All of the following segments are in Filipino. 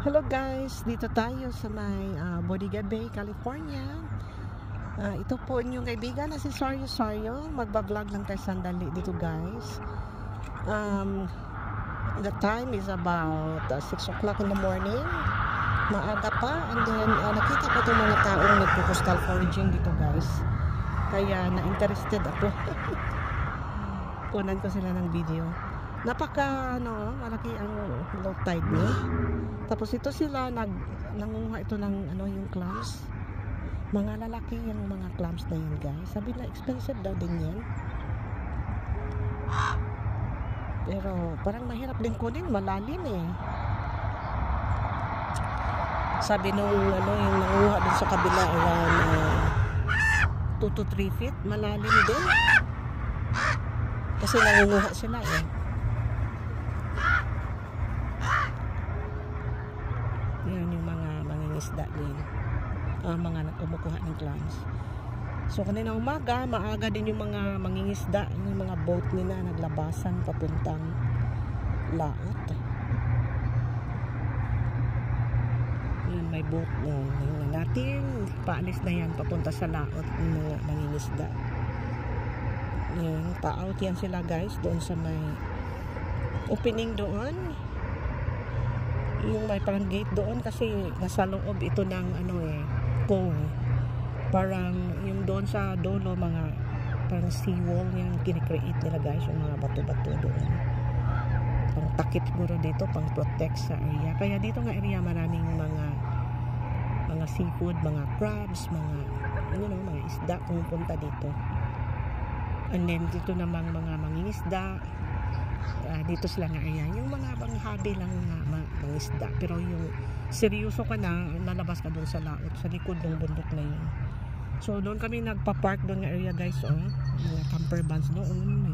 Hello guys, dito tayo sa may Bodega Bay, California. Ito po inyong kaibigan na si Sario. Magbablog lang tayo sandali dito guys. The time is about 6 o'clock in the morning. Maaga pa. And then nakita ko itong mga taong nagpo-coastal foraging dito guys. Kaya na-interested ako. Kunan ko sila ng video. Malaki ang low tide niya. Tapos ito sila nangunguha ito ng yung clams. Mga lalaki yung mga clams na yun guys. Sabi na expensive daw din yan. Pero parang mahirap din kunin, malalim eh. Sabi nung yung nangunguha din sa kabila around 2 to 3 feet, malalim din. Kasi nangunguha sila eh. Yan yung mga mangingisda din, mga kumukuha ng clams. So kanina umaga, maaga din yung mga mangingisda, yung mga boat nila naglabasan papuntang laot. Yan, may boat natin, paalis na yan papunta sa laot ng mga mangingisda. Yan, pa-out yan sila guys doon sa may opening doon. Yung may parang gate doon kasi nasa loob ito ng cove. Parang yung doon sa dulo mga parang seawall yan kinikreate nila guys, yung mga bato-bato doon. Pang takip siguro dito, pang protect sa area. Kaya dito nga area maraming mga seafood, mga crabs, mga mga isda pumupunta dito. And then dito namang mga mangingisda. Dito sila nga ayan, yung mga bang hobby lang na mangisda, pero yung seryoso ka na, lalabas ka doon sa laot, sa likod ng bundok na yun. So doon kami nagpa-park doon nga area guys, mga camper vans doon,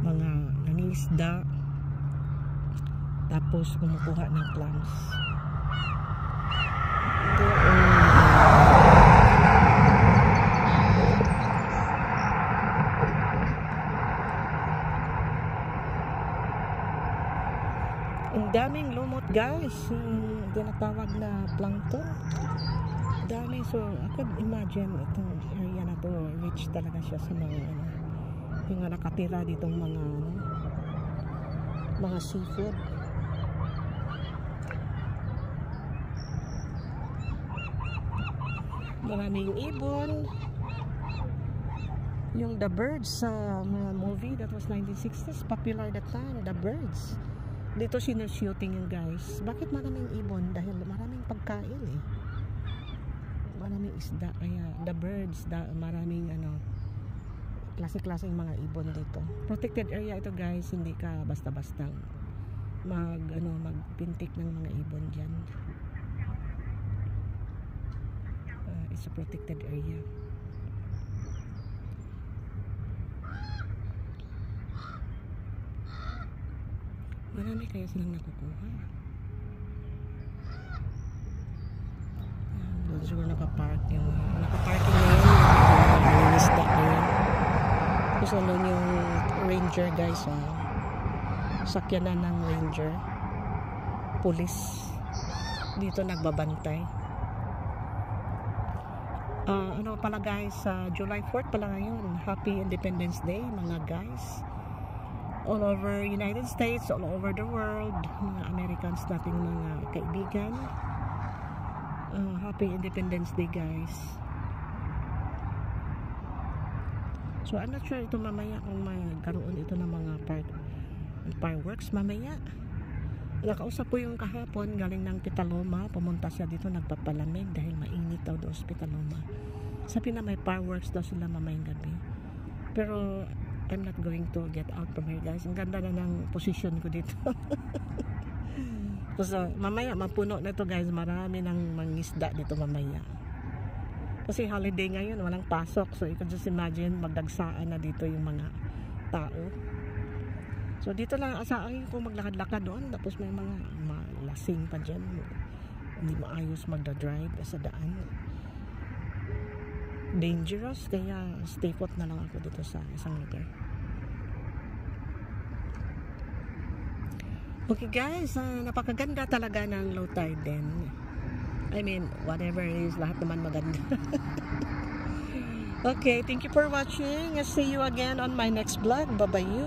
mga nangisda, tapos kumukuha ng clams. Ang daming lumot guys, yung tinatawag na plankton. Dami, so I could imagine itong area na to, rich talaga siya sa mga yung nakatira ditong mga seafood. Maraming ibon. Yung The Birds sa movie that was 1960s, popular that time, The Birds. Dito sinashooting yung guys. Bakit maraming ibon? Dahil maraming pagkain eh. Maraming isda. Kaya The Birds, maraming klase-klase yung mga ibon dito. Protected area ito guys. Hindi ka basta-basta magpintik ng mga ibon dyan. It's a protected area. Marami kaya silang nakukuha. Doon siguro nakaparking na yun. Yung isda na yun. Gusto nun yung ranger guys. Sakyanan ng ranger. Police. Dito nagbabantay. Pala guys, July 4th pala ngayon. Happy Independence Day mga guys. All over United States, all over the world, mga Americans nating mga kaibigan. Happy Independence Day guys. So I'm not sure ito mamaya kung magkaroon ito ng mga fireworks mamaya. Nakausap ko yung kahapon, galing ng Petaluma, pumunta siya dito, nagpapalamig dahil mainit daw doon sa Petaluma. Sabi na may fireworks daw sila mamayang gabi. Pero I'm not going to get out from here guys. Ang ganda na ng position ko dito. So mamaya mapuno na ito guys. Marami ng mangisda dito mamaya. Kasi holiday ngayon, walang pasok. So you can just imagine, magdagsaan na dito yung mga tao. So dito lang asahin ko maglakad-lakad doon. Tapos may mga malasing pa dyan. Hindi maayos magdadrive sa daan. Dangerous, kaya stay put na lang ako dito sa isang lugar. Okay guys, napakaganda talaga ng low tide din. I mean, whatever it is, lahat naman maganda. Okay, thank you for watching. I'll see you again on my next vlog. Bye-bye you.